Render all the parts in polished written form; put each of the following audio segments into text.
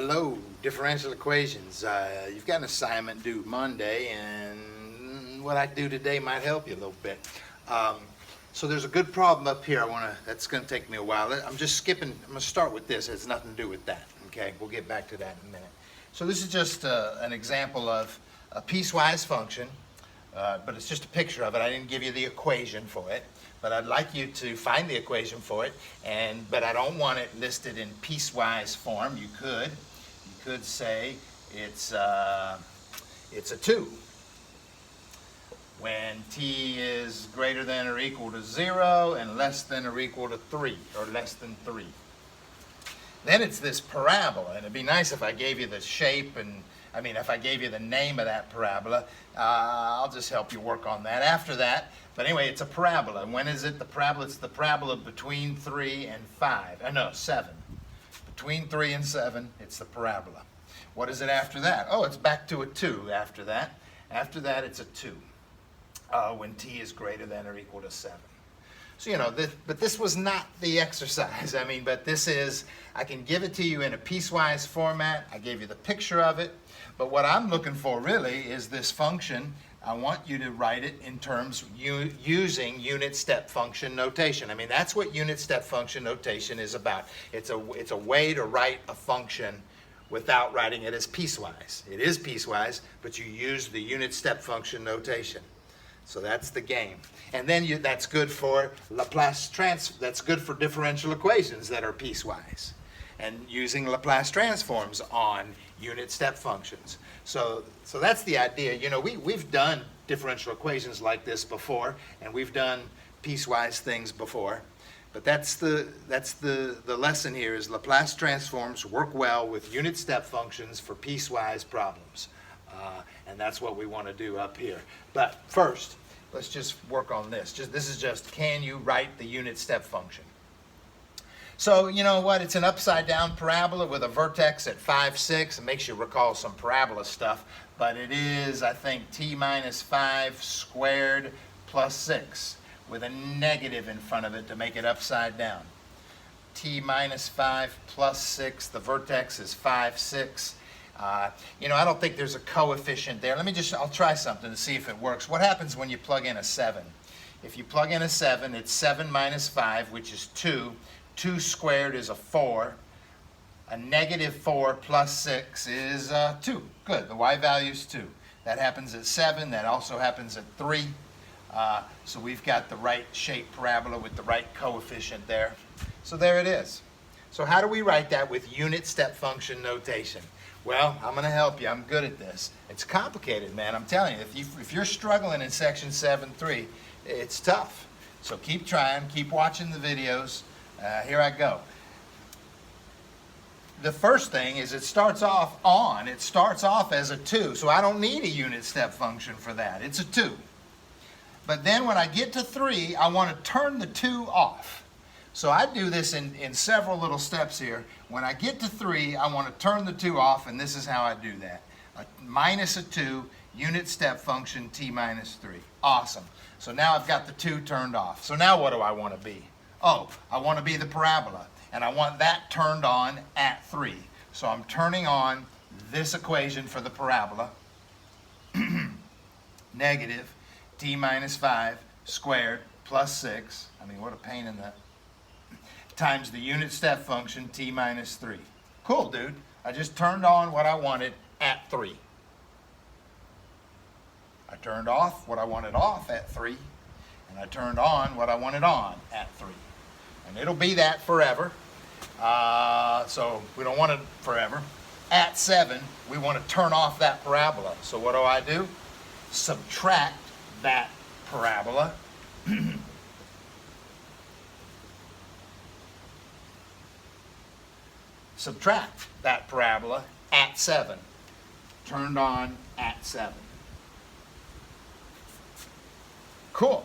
Hello, differential equations. You've got an assignment due Monday, and what I do today might help you a little bit. So there's a good problem up here. That's going to take me a while. I'm just skipping. I'm going to start with this. It has nothing to do with that. Okay, we'll get back to that in a minute. So this is just an example of a piecewise function, but it's just a picture of it. I didn't give you the equation for it, but I'd like you to find the equation for it. But I don't want it listed in piecewise form. You could say it's a 2. When t is greater than or equal to 0 and less than or equal to 3, or less than 3. Then it's this parabola, and it'd be nice if I gave you the shape if I gave you the name of that parabola. I'll just help you work on that after that. But anyway, it's a parabola. And when is it the parabola? It's the parabola between 3 and 7. Between 3 and 7, it's the parabola. What is it after that? Oh, it's back to a 2 after that. After that, it's a 2. When t is greater than or equal to 7. So, but this was not the exercise. But this is, I can give it to you in a piecewise format. I gave you the picture of it. But what I'm looking for really is this function. I want you to write it in terms using unit step function notation. That's what unit step function notation is about. It's a way to write a function without writing it as piecewise. It is piecewise, but you use the unit step function notation. So that's the game. And then that's good for that's good for differential equations that are piecewise, and using Laplace transforms on unit step functions. So that's the idea. We've done differential equations like this before, and we've done piecewise things before. But that's the lesson here is Laplace transforms work well with unit step functions for piecewise problems. And that's what we want to do up here. But first, let's just work on this. This is just, can you write the unit step function? So, you know what? It's an upside down parabola with a vertex at 5, 6. It makes you recall some parabola stuff. But it is, I think, t minus 5 squared plus 6 with a negative in front of it to make it upside down. T minus 5 plus 6. The vertex is 5, 6. I don't think there's a coefficient there. I'll try something to see if it works. What happens when you plug in a 7? If you plug in a 7, it's 7 minus 5, which is 2. 2 squared is a 4. A negative 4 plus 6 is 2. Good, the y value is 2. That happens at 7. That also happens at 3. So we've got the right shaped parabola with the right coefficient there. So there it is. So how do we write that with unit step function notation? Well, I'm going to help you. I'm good at this. It's complicated, man. I'm telling you. If you're struggling in section 7.3, it's tough. So keep trying. Keep watching the videos. Here I go. The first thing is it starts off as a 2. So I don't need a unit step function for that. It's a 2. But then when I get to 3, I want to turn the 2 off. So I do this in several little steps here. When I get to 3, I want to turn the 2 off, and this is how I do that. Minus a 2, unit step function t minus 3. Awesome. So now I've got the 2 turned off. So now what do I want to be? Oh, I want to be the parabola, and I want that turned on at 3. So I'm turning on this equation for the parabola. Negative t minus 5 squared plus 6. What a pain in the... times the unit step function t minus 3. Cool, dude. I just turned on what I wanted at 3. I turned off what I wanted off at 3. And I turned on what I wanted on at 3. And it'll be that forever. So we don't want it forever. At 7, we want to turn off that parabola. So what do? Subtract that parabola. Subtract that parabola at 7. Turned on at 7. Cool.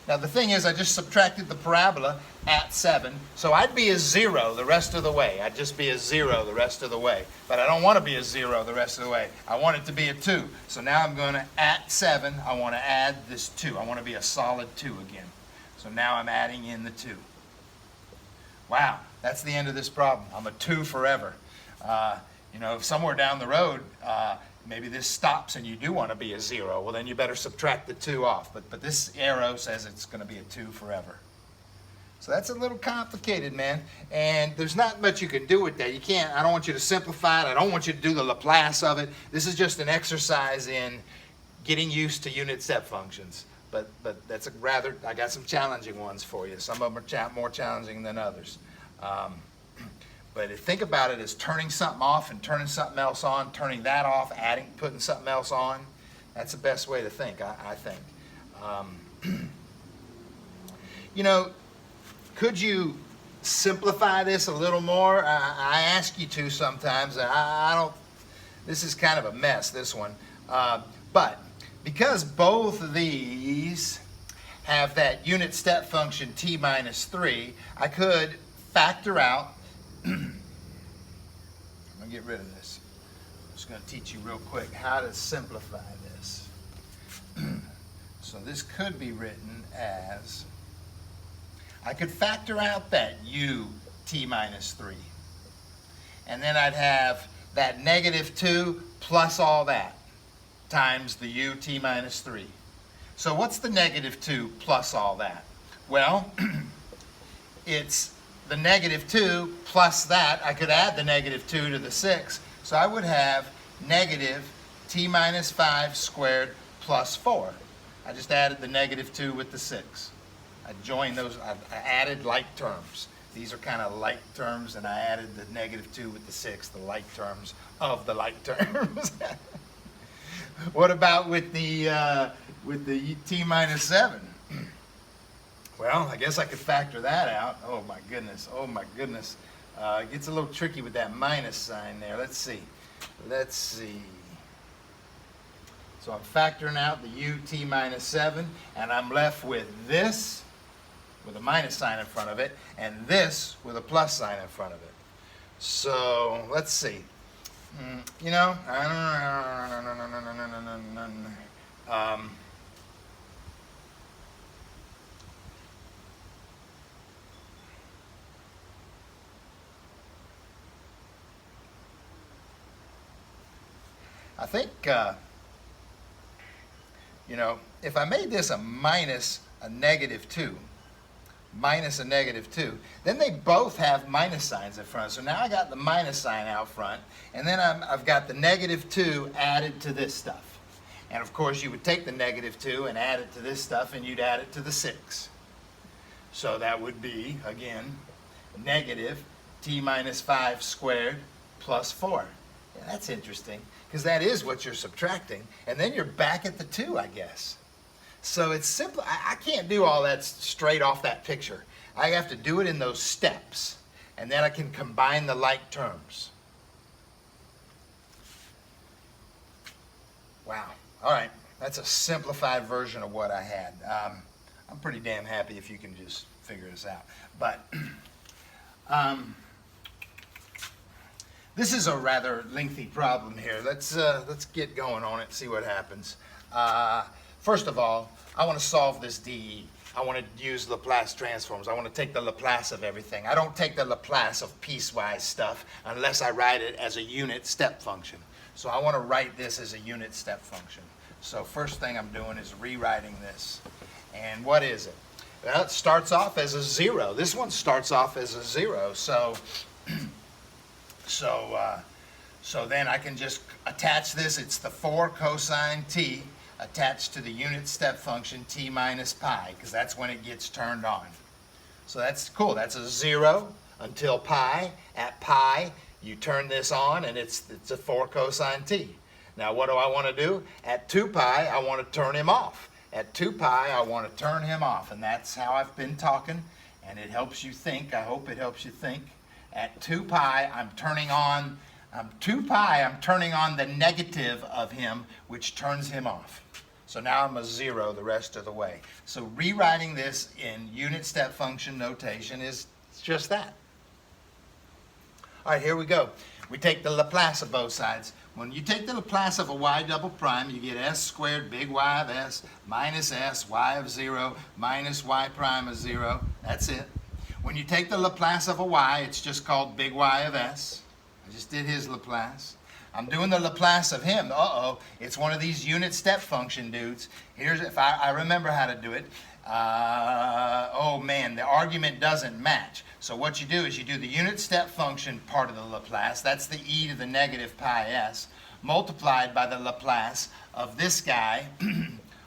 Now the thing is, I just subtracted the parabola at 7, so I'd be a 0 the rest of the way. I'd just be a 0 the rest of the way. But I don't want to be a 0 the rest of the way. I want it to be a 2. So now I'm going to, at 7, I want to add this 2. I want to be a solid 2 again. So now I'm adding in the 2. Wow, that's the end of this problem. I'm a 2 forever. You know, if somewhere down the road, maybe this stops and you do want to be a 0, well then you better subtract the 2 off. But this arrow says it's going to be a 2 forever. So that's a little complicated, man. And there's not much you can do with that. You can't, I don't want you to simplify it. I don't want you to do the Laplace of it. This is just an exercise in getting used to unit step functions. But that's a rather, I got some challenging ones for you. Some of them are more challenging than others. But think about it as turning something off and turning something else on, turning that off, adding, putting something else on. That's the best way to think, I think. You know, could you simplify this a little more? I ask you to sometimes. I don't, this is kind of a mess, this one. But because both of these have that unit step function t minus 3, I could factor out, I'm going to get rid of this. I'm just going to teach you real quick how to simplify this. So this could be written as, I could factor out that u t minus 3. And then I'd have that negative 2 plus all that times the u t minus 3. So what's the negative 2 plus all that? Well, it's the negative 2 plus that. I could add the negative 2 to the 6. So I would have negative t minus 5 squared plus 4. I just added the negative 2 with the 6. I joined those, I added like terms. These are kind of like terms, and I added the negative 2 with the 6, the like terms of the like terms. What about with the t minus 7? Well, I guess I could factor that out. Oh my goodness, oh my goodness. It gets a little tricky with that minus sign there. Let's see. Let's see. So I'm factoring out the u t minus 7, and I'm left with this with a minus sign in front of it, and this with a plus sign in front of it. So let's see. You know, I think, you know, if I made this a minus a negative 2, minus a negative 2, then they both have minus signs in front. So now I got the minus sign out front, and then I've got the negative 2 added to this stuff. And of course you would take the negative 2 and add it to this stuff, and you'd add it to the 6. So that would be, again, negative t minus 5 squared plus 4. Yeah, that's interesting, because that is what you're subtracting. And then you're back at the 2, I guess. So it's simple. I can't do all that straight off that picture. I have to do it in those steps, and then I can combine the like terms. Wow. All right. That's a simplified version of what I had. I'm pretty damn happy if you can just figure this out. But this is a rather lengthy problem here. Let's get going on it and see what happens. First of all, I want to solve this DE. I want to use Laplace transforms. I want to take the Laplace of everything. I don't take the Laplace of piecewise stuff unless I write it as a unit step function. So I want to write this as a unit step function. So first thing I'm doing is rewriting this. And what is it? Well, it starts off as a 0. This one starts off as a 0. So then I can just attach this. It's the 4 cosine t attached to the unit step function t minus pi, because that's when it gets turned on. So that's cool. That's a 0 until pi. At pi, you turn this on, and it's a 4 cosine t. Now what do I want to do? At 2 pi, I want to turn him off. At 2 pi, I want to turn him off, and that's how I've been talking, and it helps you think. I hope it helps you think. At 2 pi, I'm turning on the negative of him, which turns him off. So now I'm a 0 the rest of the way. So rewriting this in unit step function notation is just that. All right, here we go. We take the Laplace of both sides. When you take the Laplace of a y double prime, you get s squared big Y of s minus s y of 0 minus y prime of 0. That's it. When you take the Laplace of a y, it's just called big Y of s. I just did his Laplace. I'm doing the Laplace of him. Uh-oh, it's one of these unit step function dudes. Here's, if I remember how to do it. Oh man, the argument doesn't match. So what you do is you do the unit step function part of the Laplace. That's the e to the negative pi s, multiplied by the Laplace of this guy,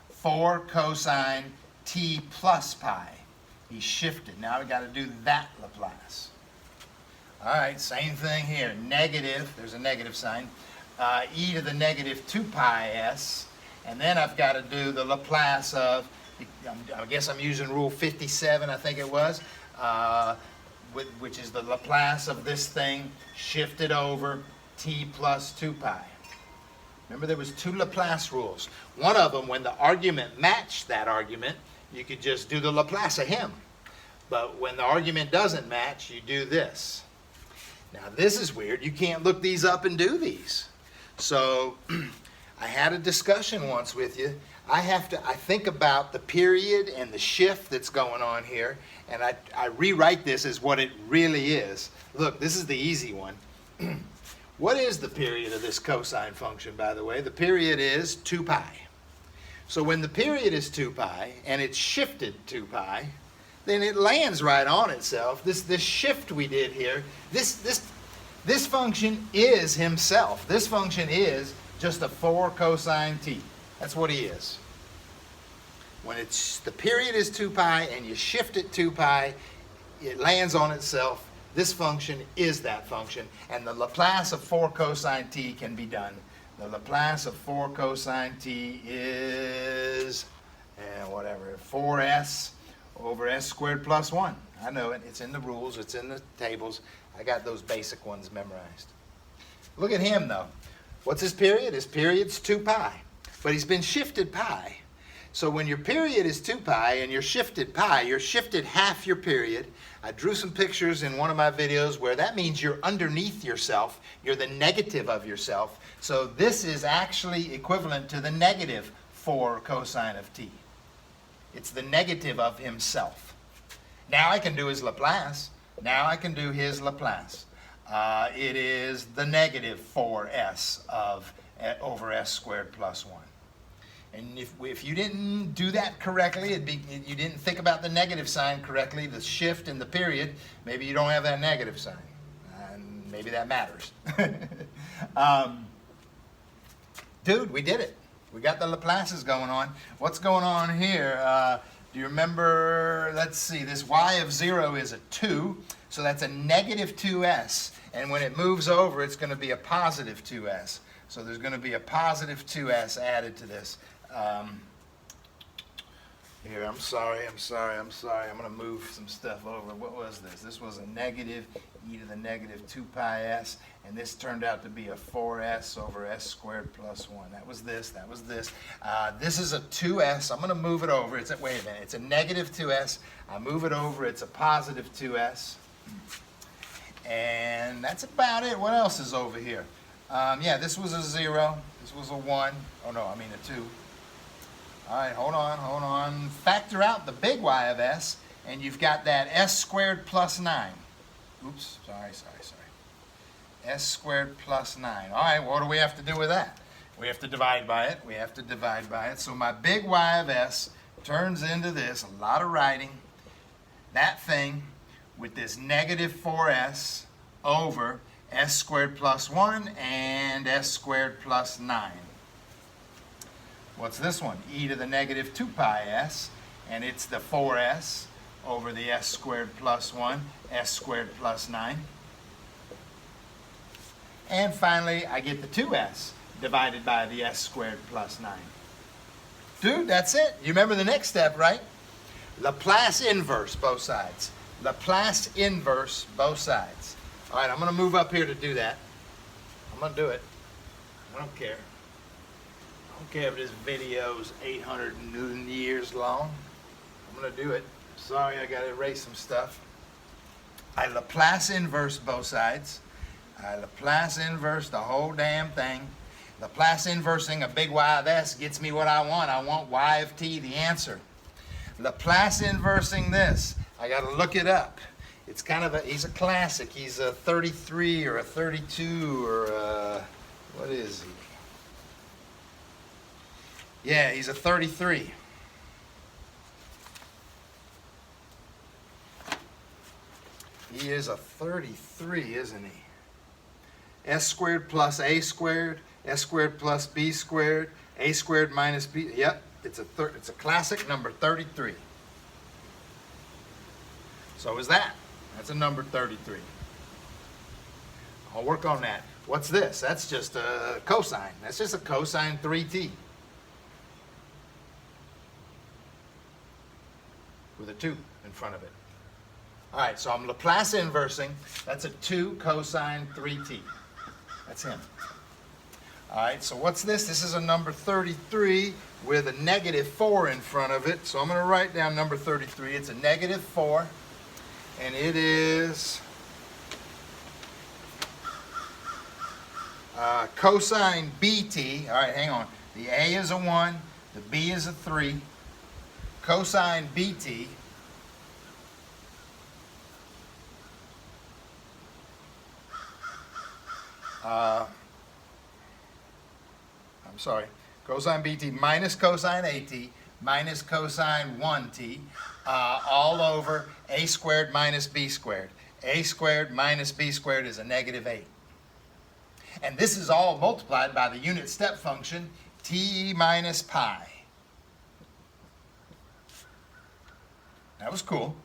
4 cosine t plus pi. He shifted. Now we got to do that Laplace. All right, same thing here. Negative, there's a negative sign, e to the negative 2 pi s. And then I've got to do the Laplace of, I guess I'm using rule 57, I think it was, which is the Laplace of this thing shifted over t plus 2 pi. Remember, there was 2 Laplace rules. One of them, when the argument matched that argument, you could just do the Laplace of him. But when the argument doesn't match, you do this. Now this is weird. You can't look these up and do these. So I had a discussion once with you. I think about the period and the shift that's going on here, and I rewrite this as what it really is. Look, this is the easy one. What is the period of this cosine function, by the way? The period is 2 pi. So when the period is 2 pi and it's shifted 2 pi, then it lands right on itself. This shift we did here, this function is himself. This function is just a 4 cosine t. That's what he is. When the period is 2 pi and you shift it 2 pi, it lands on itself. This function is that function. And the Laplace of 4 cosine t can be done. The Laplace of 4 cosine t is, whatever, 4s over s squared plus 1. I know it. It's in the rules. It's in the tables. I got those basic ones memorized. Look at him, though. What's his period? His period's 2 pi. But he's been shifted pi. So when your period is 2 pi and you're shifted pi, you're shifted half your period. I drew some pictures in one of my videos where that means you're underneath yourself. You're the negative of yourself. So this is actually equivalent to the negative 4 cosine of t. It's the negative of himself. Now I can do his Laplace. Now I can do his Laplace. It is the negative 4s over s squared plus 1. And if you didn't do that correctly, you didn't think about the negative sign correctly, the shift and the period, maybe you don't have that negative sign. And maybe that matters. Dude, we did it. We got the Laplaces going on. What's going on here? Do you remember, let's see, this y of 0 is a 2, so that's a negative 2s. And when it moves over, it's going to be a positive 2s. So there's going to be a positive 2s added to this. Here, I'm sorry. I'm going to move some stuff over. What was this? This was a negative e to the negative 2 pi s, and this turned out to be a 4s over s squared plus 1. That was this. This is a 2s. I'm going to move it over. Wait a minute. It's a negative 2s. I move it over. It's a positive 2s. And that's about it. What else is over here? Yeah, this was a 0. This was a 1. Oh, no, I mean a 2. All right, hold on. Factor out the big Y of s, and you've got that s squared plus 9. Oops, sorry. S squared plus 9. All right, what do we have to do with that? We have to divide by it. So my big Y of s turns into this, a lot of writing, that thing with this negative 4s over s squared plus 1 and s squared plus 9. What's this one? E to the negative 2 pi s, and it's the 4s over the s squared plus 1, s squared plus 9. And finally, I get the 2s divided by the s squared plus 9. Dude, that's it. You remember the next step, right? Laplace inverse both sides. Laplace inverse both sides. All right, I'm going to move up here to do that. I'm going to do it. I don't care. I don't care if this video's 800 years long. I'm going to do it. Sorry, I got to erase some stuff. I Laplace inverse both sides. I Laplace inverse the whole damn thing. Laplace inversing a big Y of s gets me what I want. I want y of t, the answer. Laplace inversing this, I got to look it up. It's kind of he's a classic. He's a 33 or a 32 or what is he? Yeah, he's a 33. He is a 33, isn't he? S squared plus A squared, S squared plus B squared, A squared minus B. Yep, it's a classic number 33. So is that. That's a number 33. I'll work on that. What's this? That's just a cosine. That's just a cosine 3t. With a 2 in front of it. All right, so I'm Laplace inversing. That's a 2 cosine 3t. That's him. All right, so what's this? This is a number 33 with a negative 4 in front of it. So I'm going to write down number 33. It's a negative 4, and it is cosine bt. All right, hang on. The A is a 1, the B is a 3. Cosine bt I'm sorry, cosine bt minus cosine at minus cosine 1t all over a squared minus b squared. A squared minus b squared is a negative 8. And this is all multiplied by the unit step function t minus pi. That was cool.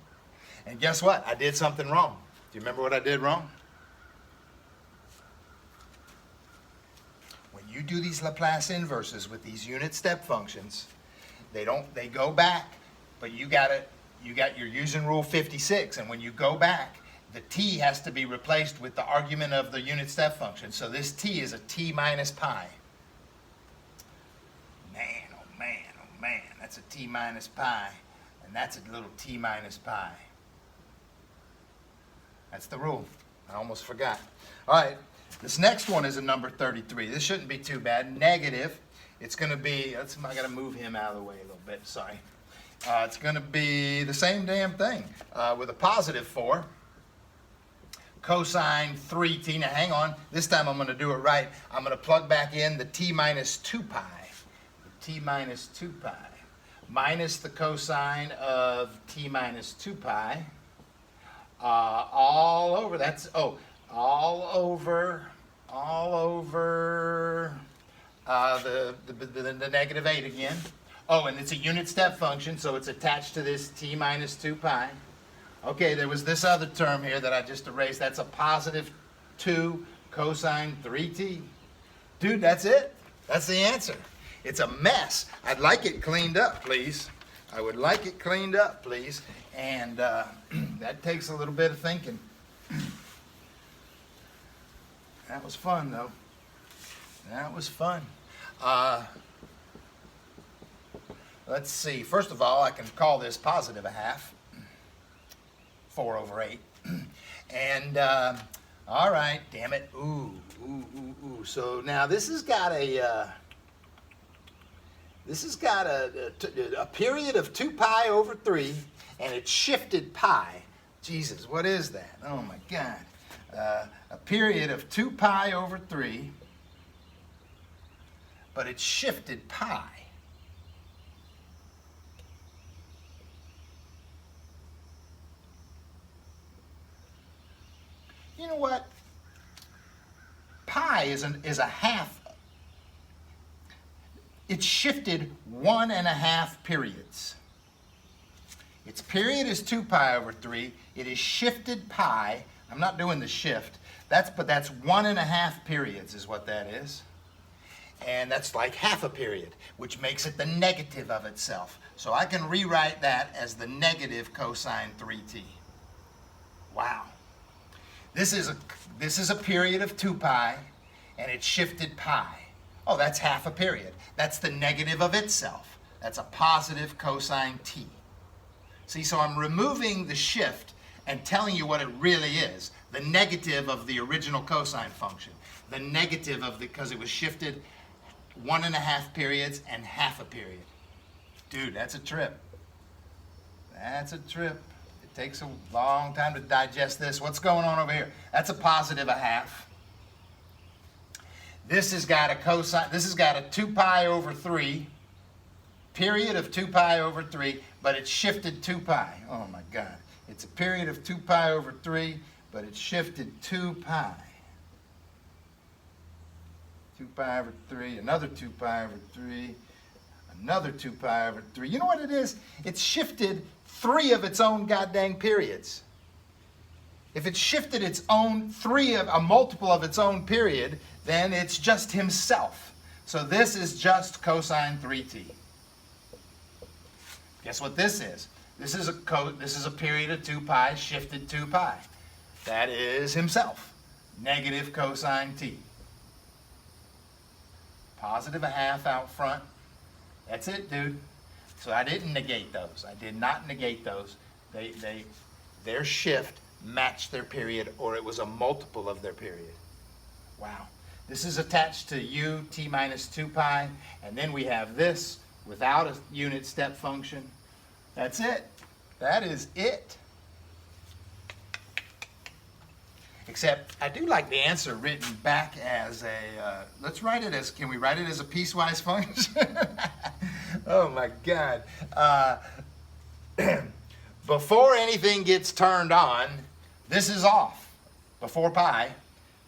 And guess what? I did something wrong. Do you remember what I did wrong? When you do these Laplace inverses with these unit step functions, they go back, but you're using rule 56, and when you go back, the t has to be replaced with the argument of the unit step function. So this t is a t minus pi. Man, oh man, oh man, that's a t minus pi. And that's a little t minus pi. That's the rule. I almost forgot. All right, this next one is a number 33. This shouldn't be too bad. Negative. It's going to be, I got to move him out of the way a little bit, sorry. It's going to be the same damn thing with a positive 4. Cosine 3t. Now hang on. This time I'm going to do it right. I'm going to plug back in the t minus 2 pi. The t minus 2 pi. Minus the cosine of t minus 2 pi, all over, all over the negative 8 again. Oh, and it's a unit step function, so it's attached to this t minus 2 pi. Okay, there was this other term here that I just erased. That's a positive 2 cosine 3t. Dude, that's it. That's the answer. It's a mess. I'd like it cleaned up, please. I would like it cleaned up, please. And that takes a little bit of thinking. That was fun, though. That was fun. Let's see. First of all, I can call this positive a half. 4 over 8. And, all right, damn it. Ooh. So now this has got a... This has got a period of 2 pi over 3, and it's shifted pi. Jesus, what is that? Oh, my God. A period of 2 pi over 3, but it's shifted pi. You know what? Pi is a half. It's shifted 1.5 periods. Its period is 2 pi over 3. It is shifted pi. I'm not doing the shift. But that's 1.5 periods is what that is. And that's like half a period, which makes it the negative of itself. So I can rewrite that as the negative cosine 3t. Wow. This is a period of 2 pi, and it's shifted pi. Oh, that's half a period. That's the negative of itself. That's a positive cosine t. See, so I'm removing the shift and telling you what it really is. The negative of the original cosine function. The negative of because it was shifted 1.5 periods and half a period. Dude, that's a trip. That's a trip. takes a long time to digest this. What's going on over here? That's a positive a half. This has got a cosine, this has got a 2 pi over 3, period of 2 pi over 3, but it's shifted 2 pi. Oh my God. It's a period of 2 pi over 3, but it's shifted 2 pi. 2 pi over 3, another 2 pi over 3, another 2 pi over 3. You know what it is? It's shifted 3 of its own goddamn periods. If it shifted its own a multiple of its own period, then it's just himself. So this is just cosine 3t. Guess what this is? This is a period of 2 pi shifted 2 pi. That is himself. Negative cosine t. Positive a half out front. That's it, dude. So I didn't negate those. I did not negate those. Their shift matched their period, or it was a multiple of their period. Wow. This is attached to u t minus 2 pi, and then we have this without a unit step function. That's it. That is it. Except I do like the answer written back as a, let's write it as, can we write it as a piecewise function? Oh my God. Before anything gets turned on, this is off. Before pi,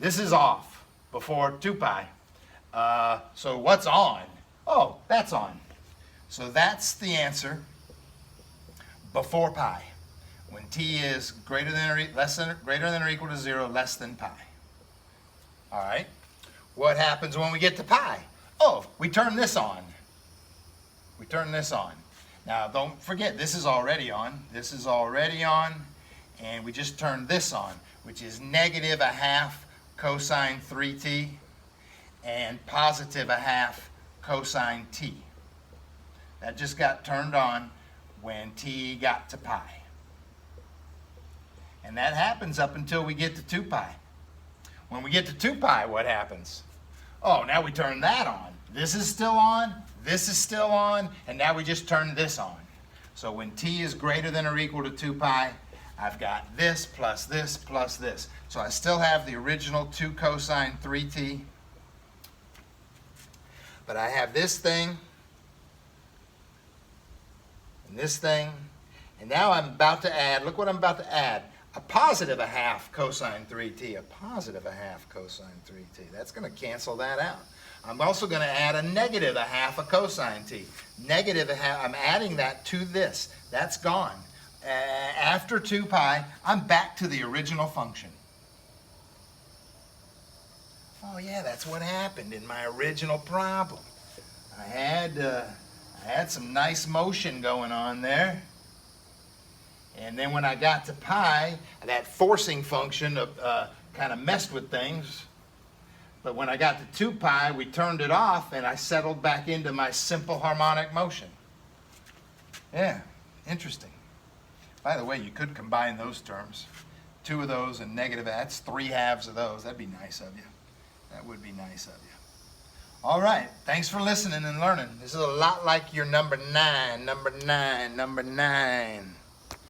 this is off. Before 2 pi. So what's on? Oh, that's on. So that's the answer before pi. When t is greater than or equal to 0, less than pi. All right. What happens when we get to pi? Oh, we turn this on. We turn this on. Now, don't forget, this is already on. This is already on. And we just turned this on, which is negative a half cosine 3t and positive a half cosine t. That just got turned on when t got to pi. And that happens up until we get to 2 pi. When we get to 2 pi, what happens? Oh, now we turn that on. This is still on, this is still on, and now we just turn this on. So when t is greater than or equal to 2 pi, I've got this plus this plus this. So I still have the original 2 cosine 3t, but I have this thing, and this thing, and now I'm about to add, look what I'm about to add, a positive a half cosine 3t, a positive a half cosine 3t. That's going to cancel that out. I'm also going to add a negative a half a cosine t. Negative a half, I'm adding that to this. That's gone. After 2 pi, I'm back to the original function. Oh yeah, that's what happened in my original problem. I had some nice motion going on there. And then when I got to pi, that forcing function kind of messed with things. But when I got to 2 pi, we turned it off and I settled back into my simple harmonic motion. Yeah, interesting. By the way, you could combine those terms. 2 of those and negative, that's 3 halves of those. That'd be nice of you. That would be nice of you. All right, thanks for listening and learning. This is a lot like your number 9.